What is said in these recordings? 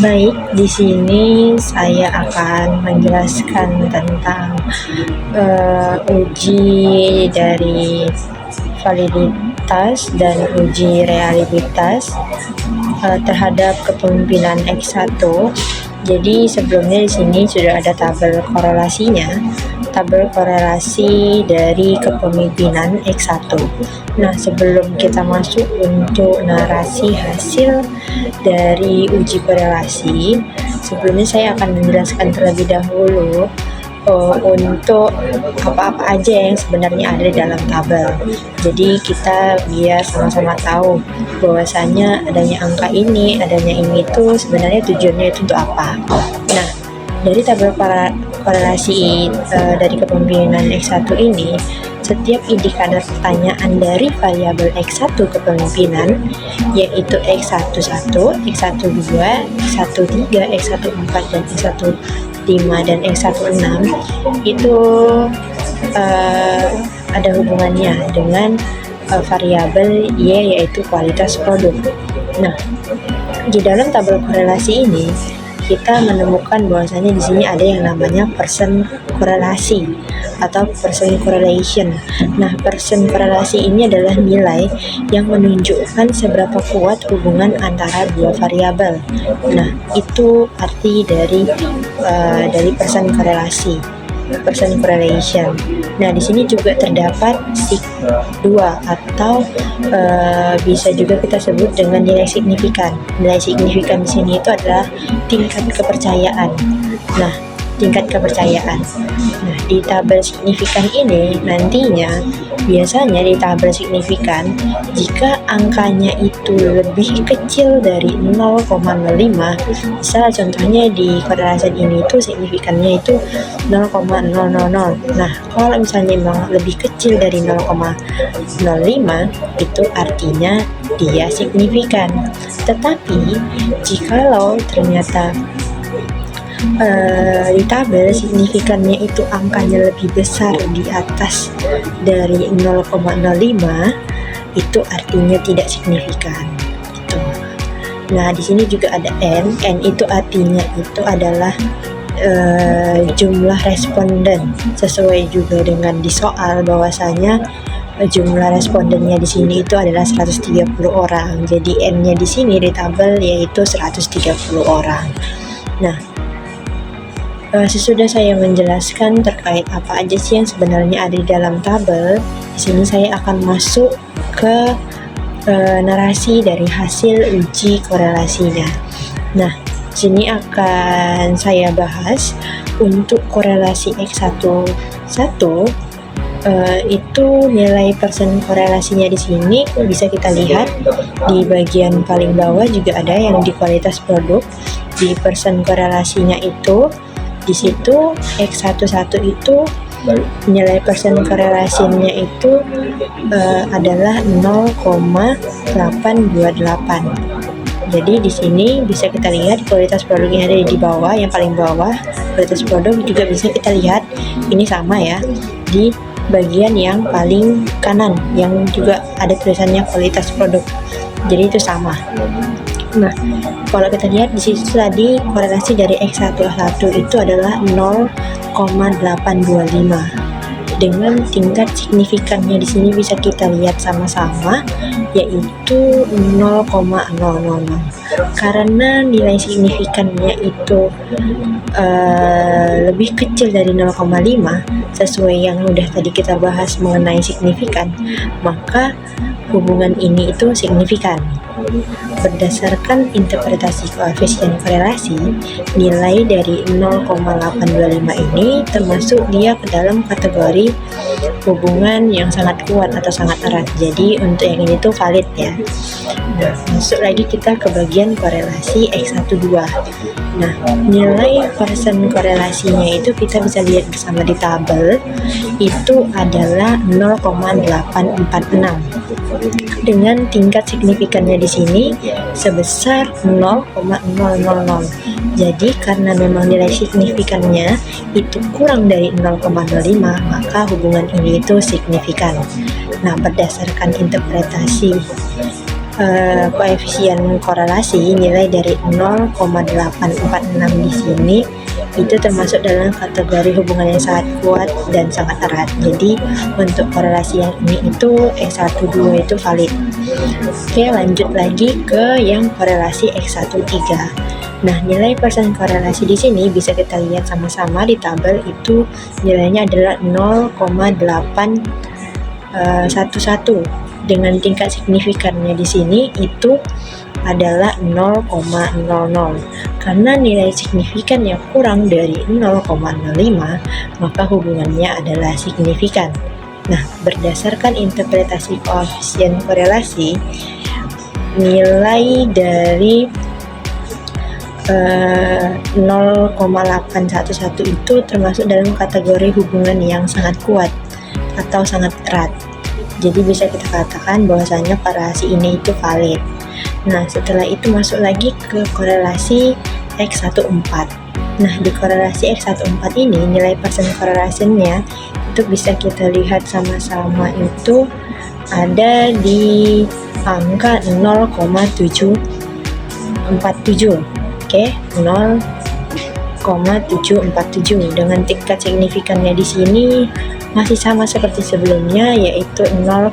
Baik, di sini saya akan menjelaskan tentang uji dari validitas dan uji realitas terhadap kepemimpinan X1. Jadi sebelumnya di sini sudah ada tabel korelasinya, tabel korelasi dari kepemimpinan X1. Nah, sebelum kita masuk untuk narasi hasil dari uji korelasi, sebelumnya saya akan menjelaskan terlebih dahulu untuk apa-apa aja yang sebenarnya ada di dalam tabel. Jadi kita biar sama-sama tahu bahwasanya adanya angka ini, adanya ini itu sebenarnya tujuannya itu untuk apa. Nah, dari tabel korelasi dari kepemimpinan X1 ini, setiap indikator pertanyaan dari variabel X1 kepemimpinan, yaitu X11, X12, X13, X14, dan X15 dan X16 itu ada hubungannya dengan variabel Y, yaitu kualitas produk. Nah, di dalam tabel korelasi ini kita menemukan bahwasanya di sini ada yang namanya persen korelasi atau persen correlation. Nah, persen korelasi ini adalah nilai yang menunjukkan seberapa kuat hubungan antara dua variabel. Nah, itu arti dari persen korelasi, persen correlation. Nah, di sini juga terdapat sig2 atau bisa juga kita sebut dengan nilai signifikan. Nilai signifikan di sini itu adalah tingkat kepercayaan. Nah, tingkat kepercayaan. Nah, di tabel signifikan ini nantinya biasanya di tabel signifikan jika angkanya itu lebih kecil dari 0,05, misal contohnya di korelasi ini itu signifikannya itu 0,000. Nah, kalau misalnya memang lebih kecil dari 0,05 itu artinya dia signifikan. Tetapi jikalau ternyata di tabel signifikannya itu angkanya lebih besar di atas dari 0,05, itu artinya tidak signifikan gitu. Nah, di sini juga ada N itu artinya itu adalah jumlah responden, sesuai juga dengan di soal bahwasanya jumlah respondennya di sini itu adalah 130 orang. Jadi N-nya di sini di tabel yaitu 130 orang. Nah, sesudah saya menjelaskan terkait apa aja sih yang sebenarnya ada di dalam tabel, di sini saya akan masuk ke narasi dari hasil uji korelasinya. Nah, di sini akan saya bahas untuk korelasi X11 itu nilai persen korelasinya di sini bisa kita lihat di bagian paling bawah juga ada yang di kualitas produk. Di persen korelasinya itu di situ X11 itu nilai persen korelasinya itu adalah 0,828. Jadi di sini bisa kita lihat kualitas produknya ada di bawah, yang paling bawah kualitas produk juga bisa kita lihat ini sama ya di bagian yang paling kanan yang juga ada tulisannya kualitas produk. Jadi itu sama. Nah, kalau kita lihat di situ tadi korelasi dari X11 itu adalah 0,825 dengan tingkat signifikannya di sini bisa kita lihat sama-sama yaitu 0,000. Karena nilai signifikannya itu lebih kecil dari 0,5 sesuai yang udah tadi kita bahas mengenai signifikan, maka hubungan ini itu signifikan. Berdasarkan interpretasi koefisien korelasi, nilai dari 0,825 ini termasuk dia ke dalam kategori hubungan yang sangat kuat atau sangat erat. Jadi untuk yang ini tuh valid ya. Nah, masuk lagi kita ke bagian korelasi X12. Nah, nilai persen korelasinya itu kita bisa lihat bersama di tabel itu adalah 0,846 dengan tingkat signifikannya di sini sebesar 0,000. Jadi karena memang nilai signifikannya itu kurang dari 0,05, maka hubungan ini itu signifikan. Nah, berdasarkan interpretasi koefisien korelasi nilai dari 0,846 di sini itu termasuk dalam kategori hubungan yang sangat kuat dan sangat erat. Jadi untuk korelasi yang ini itu X12 itu valid. Oke, lanjut lagi ke yang korelasi X13. Nah, nilai persen korelasi di sini bisa kita lihat sama-sama di tabel, itu nilainya adalah 0,811 dengan tingkat signifikannya di sini itu adalah 0,00. Karena nilai signifikan yang kurang dari 0,05, maka hubungannya adalah signifikan. Nah, berdasarkan interpretasi koefisien korelasi, nilai dari 0,811 itu termasuk dalam kategori hubungan yang sangat kuat atau sangat erat. Jadi bisa kita katakan bahwasanya korelasi ini itu valid. Nah, setelah itu masuk lagi ke korelasi X14. Nah, di korelasi X14 ini nilai persen korelasinya itu bisa kita lihat sama-sama itu ada di angka 0,747. Oke, 0,747 dengan tingkat signifikannya di sini masih sama seperti sebelumnya, yaitu 0,00.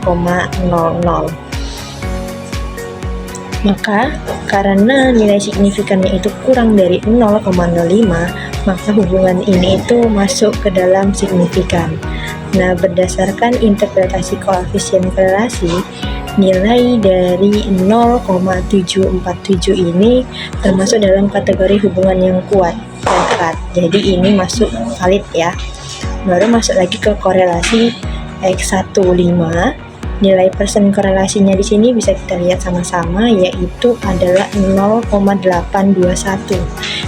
Maka karena nilai signifikannya itu kurang dari 0,05, maka hubungan ini itu masuk ke dalam signifikan. Nah, berdasarkan interpretasi koefisien korelasi, nilai dari 0,747 ini termasuk dalam kategori hubungan yang kuat dan erat. Jadi ini masuk valid ya. Baru masuk lagi ke korelasi X15. Nilai persen korelasinya di sini bisa kita lihat sama-sama, yaitu adalah 0,821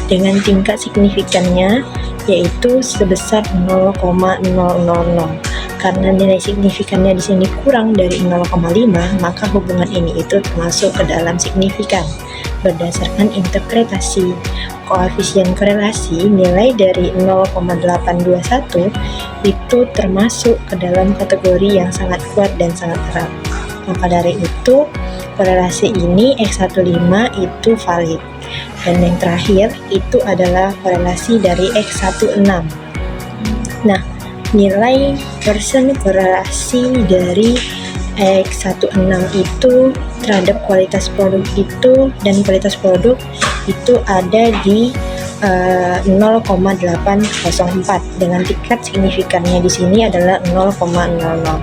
dengan tingkat signifikannya yaitu sebesar 0,000. Karena nilai signifikannya di sini kurang dari 0,5, maka hubungan ini itu termasuk ke dalam signifikan. Berdasarkan interpretasi koefisien korelasi, nilai dari 0,821 itu termasuk ke dalam kategori yang sangat kuat dan sangat erat. Maka dari itu, korelasi ini X15 itu valid. Dan yang terakhir itu adalah korelasi dari X16. Nah, nilai persen korelasi dari X16 itu terhadap kualitas produk itu, dan kualitas produk itu ada di 0,804 dengan tingkat signifikannya di sini adalah 0,00.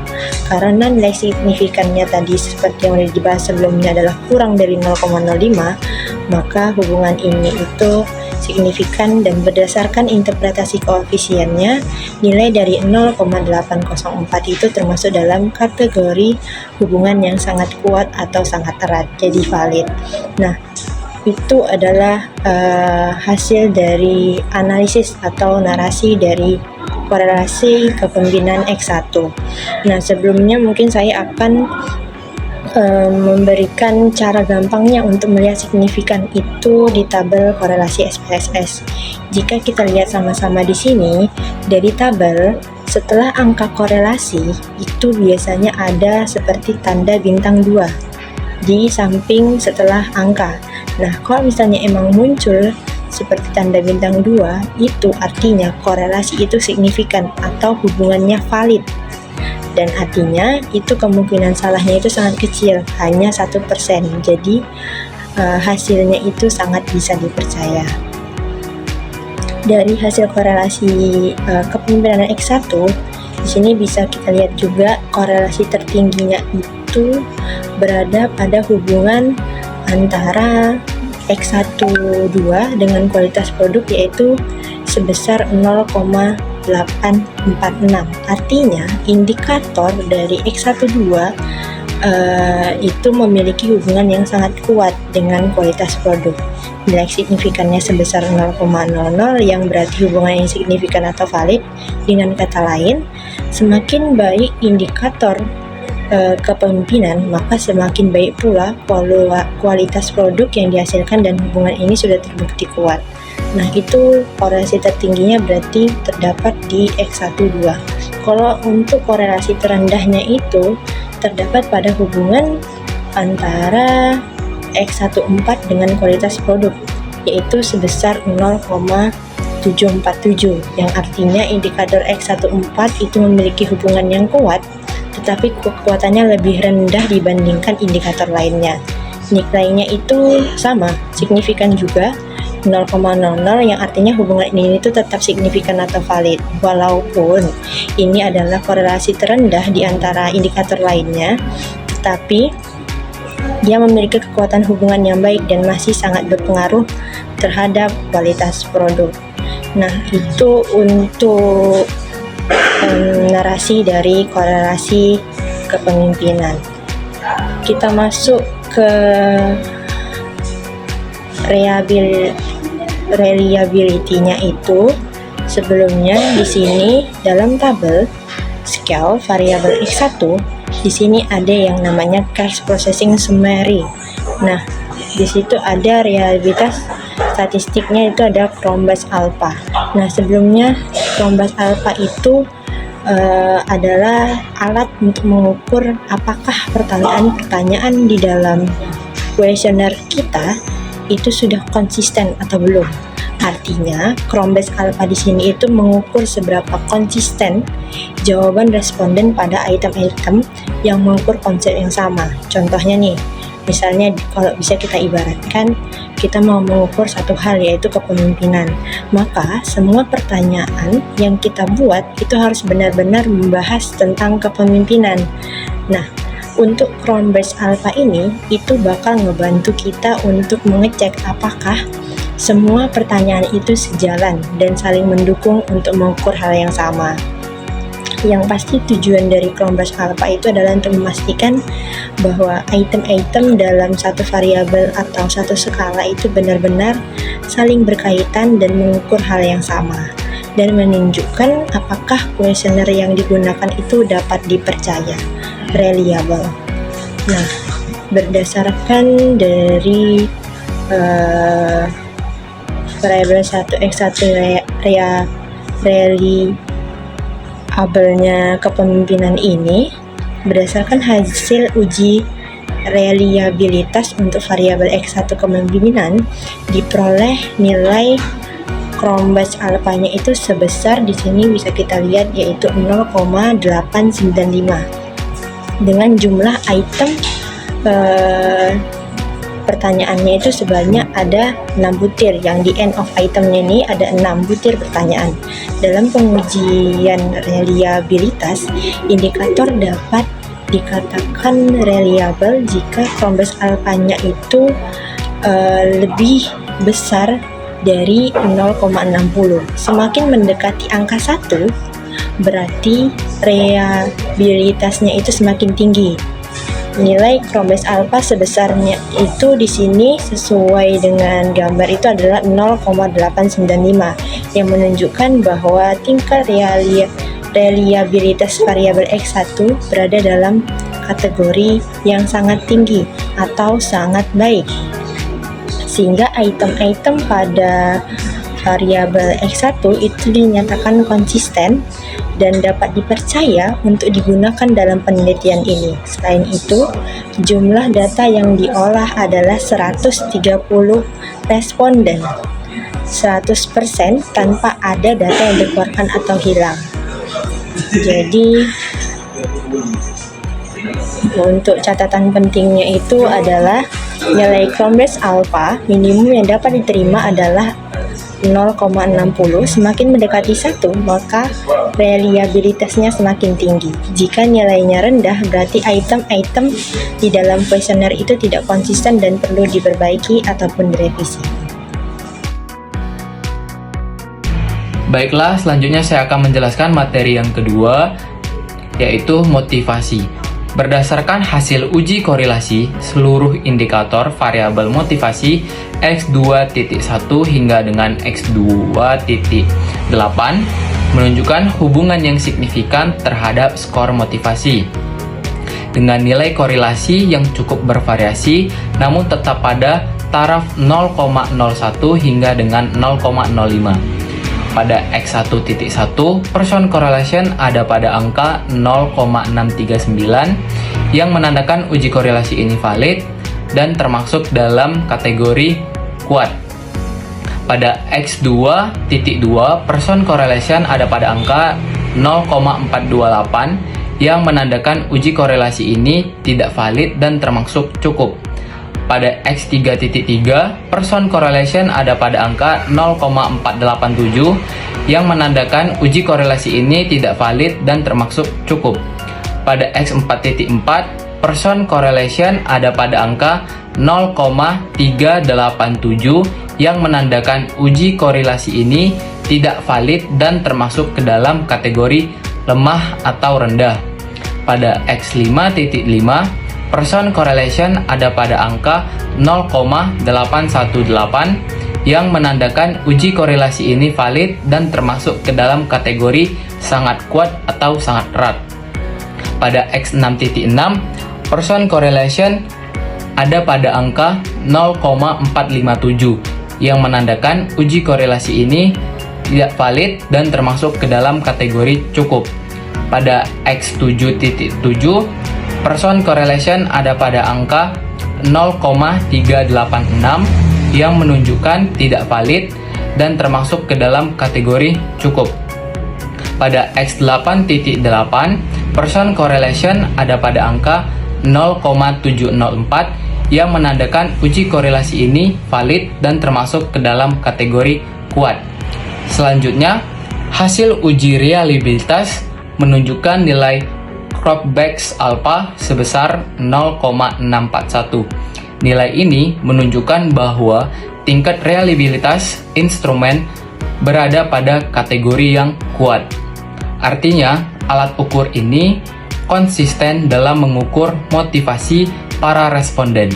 Karena nilai signifikannya tadi seperti yang sudah dibahas sebelumnya adalah kurang dari 0,05, maka hubungan ini itu signifikan, dan berdasarkan interpretasi koefisiennya nilai dari 0,804 itu termasuk dalam kategori hubungan yang sangat kuat atau sangat erat, jadi valid. Nah, itu adalah hasil dari analisis atau narasi dari korelasi kepemimpinan X1. Nah, sebelumnya mungkin saya akan memberikan cara gampangnya untuk melihat signifikan itu di tabel korelasi SPSS. Jika kita lihat sama-sama di sini, dari tabel setelah angka korelasi itu biasanya ada seperti tanda bintang 2 di samping setelah angka. Nah, kalau misalnya emang muncul seperti tanda bintang 2, itu artinya korelasi itu signifikan atau hubungannya valid. Dan artinya itu kemungkinan salahnya itu sangat kecil, hanya 1%. Jadi hasilnya itu sangat bisa dipercaya. Dari hasil korelasi kepemimpinan X1, di sini bisa kita lihat juga korelasi tertingginya itu berada pada hubungan antara X12 dengan kualitas produk, yaitu sebesar 0,846. Artinya indikator dari X12 itu memiliki hubungan yang sangat kuat dengan kualitas produk. Nilai signifikannya sebesar 0,00 yang berarti hubungan yang signifikan atau valid. Dengan kata lain, semakin baik indikator kepemimpinan, maka semakin baik pula kualitas produk yang dihasilkan dan hubungan ini sudah terbukti kuat. Nah, itu korelasi tertingginya berarti terdapat di X12. Kalau untuk korelasi terendahnya itu terdapat pada hubungan antara X14 dengan kualitas produk, yaitu sebesar 0,747, yang artinya indikator X14 itu memiliki hubungan yang kuat, tetapi kekuatannya lebih rendah dibandingkan indikator lainnya. Nilainya itu sama, signifikan juga, 0,00, yang artinya hubungan ini itu tetap signifikan atau valid, walaupun ini adalah korelasi terendah di antara indikator lainnya, tetapi dia memiliki kekuatan hubungan yang baik dan masih sangat berpengaruh terhadap kualitas produk. Nah, itu untuk narasi dari korelasi kepemimpinan. Kita masuk ke reliability-nya itu. Sebelumnya di sini dalam tabel scale variabel X1, di sini ada yang namanya cache processing summary. Nah, di situ ada reliabilitas statistiknya, itu ada Cronbach's alpha. Nah, sebelumnya Cronbach's alpha itu adalah alat untuk mengukur apakah pertanyaan-pertanyaan di dalam kuesioner kita itu sudah konsisten atau belum. Artinya, Cronbach's alpha di sini itu mengukur seberapa konsisten jawaban responden pada item-item yang mengukur konsep yang sama. Contohnya nih, misalnya kalau bisa kita ibaratkan, kita mau mengukur satu hal, yaitu kepemimpinan. Maka semua pertanyaan yang kita buat itu harus benar-benar membahas tentang kepemimpinan. Nah, untuk Cronbach's alpha ini itu bakal ngebantu kita untuk mengecek apakah semua pertanyaan itu sejalan dan saling mendukung untuk mengukur hal yang sama. Yang pasti tujuan dari Cronbach's alpha itu adalah untuk memastikan bahwa item-item dalam satu variabel atau satu skala itu benar-benar saling berkaitan dan mengukur hal yang sama, dan menunjukkan apakah kuesioner yang digunakan itu dapat dipercaya, reliable. Nah, berdasarkan dari variabel 1x1 reliabelnya kepemimpinan ini, berdasarkan hasil uji reliabilitas untuk variabel X1 kepemimpinan, diperoleh nilai Cronbach's alpha-nya itu sebesar, di sini bisa kita lihat, yaitu 0,895 dengan jumlah item pertanyaannya itu sebanyak ada 6 butir, yang di end of itemnya ini ada 6 butir pertanyaan. Dalam pengujian reliabilitas, indikator dapat dikatakan reliable jika Cronbach's alpha-nya itu lebih besar dari 0,60. Semakin mendekati angka 1, berarti reliabilitasnya itu semakin tinggi. Nilai Cronbach's alpha sebesarnya itu di sini sesuai dengan gambar itu adalah 0,895, yang menunjukkan bahwa tingkat reliabilitas variabel X1 berada dalam kategori yang sangat tinggi atau sangat baik, sehingga item-item pada variabel X1 itu dinyatakan konsisten dan dapat dipercaya untuk digunakan dalam penelitian ini. Selain itu, jumlah data yang diolah adalah 130 responden, 100% tanpa ada data yang dikeluarkan atau hilang. Jadi, untuk catatan pentingnya itu adalah nilai Cronbach's alpha minimum yang dapat diterima adalah 0,60. Semakin mendekati 1, maka reliabilitasnya semakin tinggi. Jika nilainya rendah, berarti item-item di dalam kuesioner itu tidak konsisten dan perlu diperbaiki ataupun direvisi. Baiklah, selanjutnya saya akan menjelaskan materi yang kedua, yaitu motivasi. Berdasarkan hasil uji korelasi, seluruh indikator variabel motivasi X2.1 hingga dengan X2.8 menunjukkan hubungan yang signifikan terhadap skor motivasi dengan nilai korelasi yang cukup bervariasi, namun tetap pada taraf 0,01 hingga dengan 0,05. Pada X1.1, person correlation ada pada angka 0,639 yang menandakan uji korelasi ini valid dan termasuk dalam kategori kuat. Pada X2.2, person correlation ada pada angka 0,428 yang menandakan uji korelasi ini tidak valid dan termasuk cukup. Pada X3.3, person correlation ada pada angka 0,487 yang menandakan uji korelasi ini tidak valid dan termasuk cukup. Pada X4.4, person correlation ada pada angka 0,387 yang menandakan uji korelasi ini tidak valid dan termasuk ke dalam kategori lemah atau rendah. Pada X5.5, person correlation ada pada angka 0,818 yang menandakan uji korelasi ini valid dan termasuk ke dalam kategori sangat kuat atau sangat erat. Pada X6.6, person correlation ada pada angka 0,457 yang menandakan uji korelasi ini tidak valid dan termasuk ke dalam kategori cukup. Pada X7.7, person correlation ada pada angka 0,386 yang menunjukkan tidak valid dan termasuk ke dalam kategori cukup. Pada X8.8, person correlation ada pada angka 0,704 yang menandakan uji korelasi ini valid dan termasuk ke dalam kategori kuat. Selanjutnya, hasil uji reliabilitas menunjukkan nilai Kropbecks alpha sebesar 0,641. Nilai ini menunjukkan bahwa tingkat reliabilitas instrumen berada pada kategori yang kuat. Artinya, alat ukur ini konsisten dalam mengukur motivasi para responden.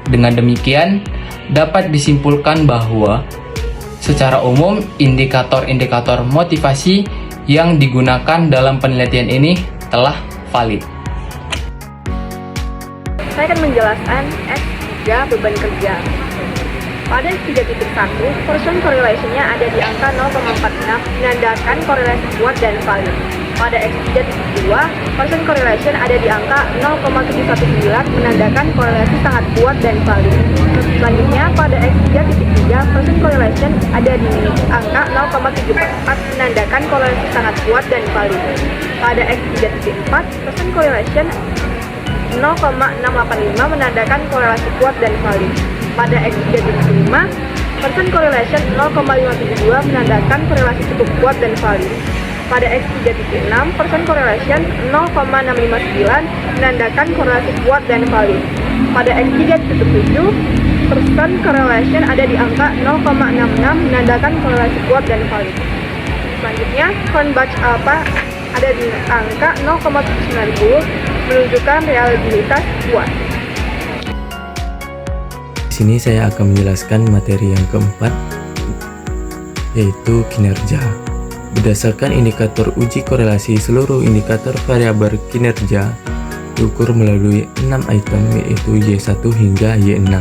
Dengan demikian, dapat disimpulkan bahwa secara umum indikator-indikator motivasi yang digunakan dalam penelitian ini telah valid. Saya akan menjelaskan X3 beban kerja. Pada X3.1, person correlation-nya ada di angka 0,46 menandakan korelasi kuat dan valid. Pada X3.2, person correlation ada di angka 0,719 menandakan korelasi sangat kuat dan valid. Selanjutnya, pada X3.3, person correlation ada di angka 0,744 menandakan korelasi sangat kuat dan valid. Pada X3.4, person correlation 0,685 menandakan korelasi kuat dan valid. Pada X3.5, person correlation 0,572 menandakan korelasi cukup kuat dan valid. Pada X3.6, person correlation 0,659 menandakan korelasi kuat dan valid. Pada X3.7, person correlation ada di angka 0,66 menandakan korelasi kuat dan valid. Selanjutnya, Kropbecks alpha ada di angka 0,790 menunjukkan reliabilitas kuat. Di sini saya akan menjelaskan materi yang keempat, yaitu kinerja. Berdasarkan indikator uji korelasi, seluruh indikator variabel kinerja diukur melalui 6 item, yaitu Y1 hingga Y6.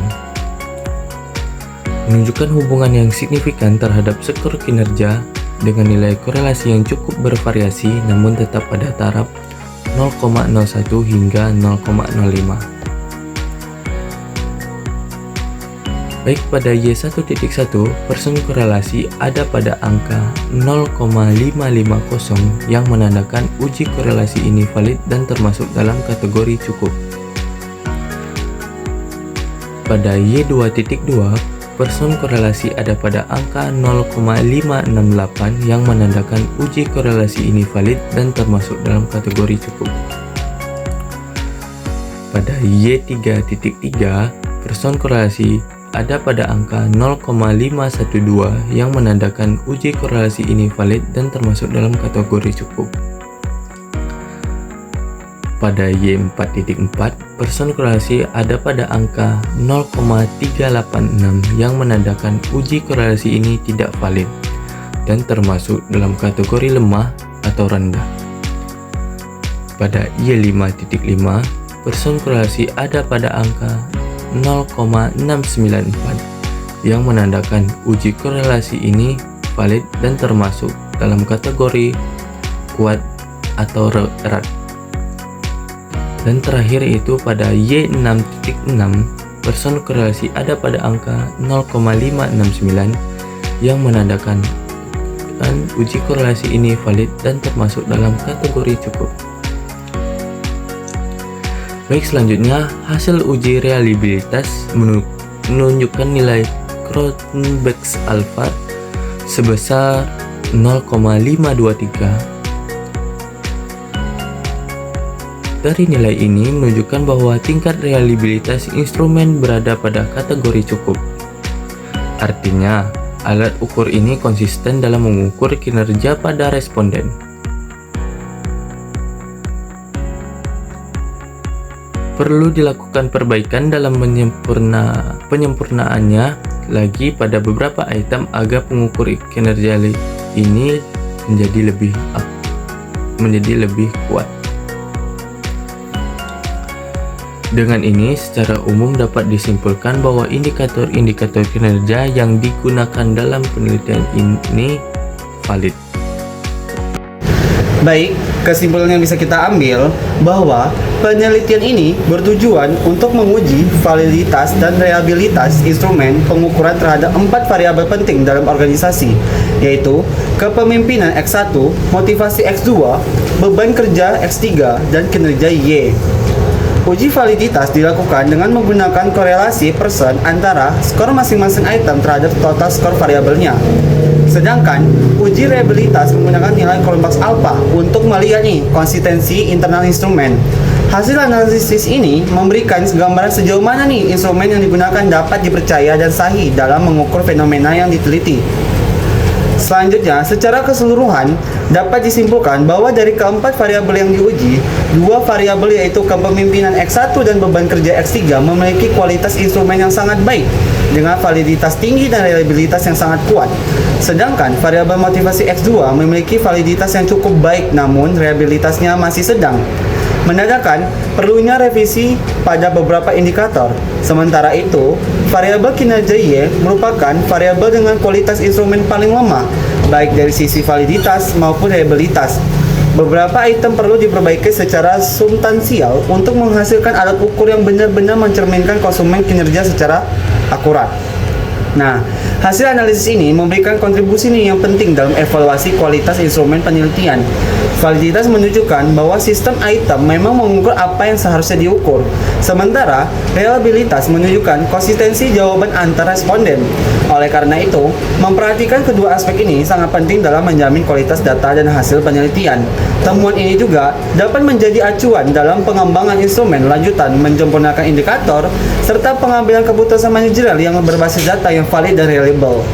Menunjukkan hubungan yang signifikan terhadap skor kinerja dengan nilai korelasi yang cukup bervariasi namun tetap pada taraf 0,01 hingga 0,05. Baik pada Y1.1, person korelasi ada pada angka 0,550 yang menandakan uji korelasi ini valid dan termasuk dalam kategori cukup. Pada Y2.2, person korelasi ada pada angka 0,568 yang menandakan uji korelasi ini valid dan termasuk dalam kategori cukup. Pada Y3.3, person korelasi ada pada angka 0,512 yang menandakan uji korelasi ini valid dan termasuk dalam kategori cukup. Pada Y4.4, person korelasi ada pada angka 0,386 yang menandakan uji korelasi ini tidak valid dan termasuk dalam kategori lemah atau rendah. Pada Y5.5, person korelasi ada pada angka 0,694 yang menandakan uji korelasi ini valid dan termasuk dalam kategori kuat atau erat. Dan terakhir itu pada Y6.6, person korelasi ada pada angka 0,569 yang menandakan uji korelasi ini valid dan termasuk dalam kategori cukup. Baik, selanjutnya hasil uji reliabilitas menunjukkan nilai Cronbach's alpha sebesar 0,523. Dari nilai ini menunjukkan bahwa tingkat reliabilitas instrumen berada pada kategori cukup. Artinya, alat ukur ini konsisten dalam mengukur kinerja pada responden. Perlu dilakukan perbaikan dalam penyempurnaannya lagi pada beberapa item agar pengukur kinerja ini menjadi lebih kuat. Dengan ini, secara umum dapat disimpulkan bahwa indikator-indikator kinerja yang digunakan dalam penelitian ini valid. Baik, kesimpulan yang bisa kita ambil bahwa penelitian ini bertujuan untuk menguji validitas dan reliabilitas instrumen pengukuran terhadap 4 variabel penting dalam organisasi, yaitu kepemimpinan X1, motivasi X2, beban kerja X3, dan kinerja Y. Uji validitas dilakukan dengan menggunakan korelasi person antara skor masing-masing item terhadap total skor variabelnya. Sedangkan uji reliabilitas menggunakan nilai Cronbach's alpha untuk melihat konsistensi internal instrumen. Hasil analisis ini memberikan gambaran sejauh mana instrumen yang digunakan dapat dipercaya dan sahih dalam mengukur fenomena yang diteliti. Selanjutnya, secara keseluruhan dapat disimpulkan bahwa dari keempat variabel yang diuji, 2 variabel yaitu kepemimpinan X1 dan beban kerja X3 memiliki kualitas instrumen yang sangat baik dengan validitas tinggi dan reliabilitas yang sangat kuat. Sedangkan variabel motivasi X2 memiliki validitas yang cukup baik namun reliabilitasnya masih sedang, menandakan perlunya revisi pada beberapa indikator. Sementara itu, variabel kinerja Y merupakan variabel dengan kualitas instrumen paling lemah, baik dari sisi validitas maupun reliabilitas. Beberapa item perlu diperbaiki secara substansial untuk menghasilkan alat ukur yang benar-benar mencerminkan konsumen kinerja secara akurat. Nah, hasil analisis ini memberikan kontribusi yang penting dalam evaluasi kualitas instrumen penelitian. Validitas menunjukkan bahwa sistem item memang mengukur apa yang seharusnya diukur, sementara reliabilitas menunjukkan konsistensi jawaban antar responden. Oleh karena itu, memperhatikan kedua aspek ini sangat penting dalam menjamin kualitas data dan hasil penelitian. Temuan ini juga dapat menjadi acuan dalam pengembangan instrumen lanjutan, menyempurnakan indikator, serta pengambilan keputusan manajerial yang berbasis data yang valid dan reliable.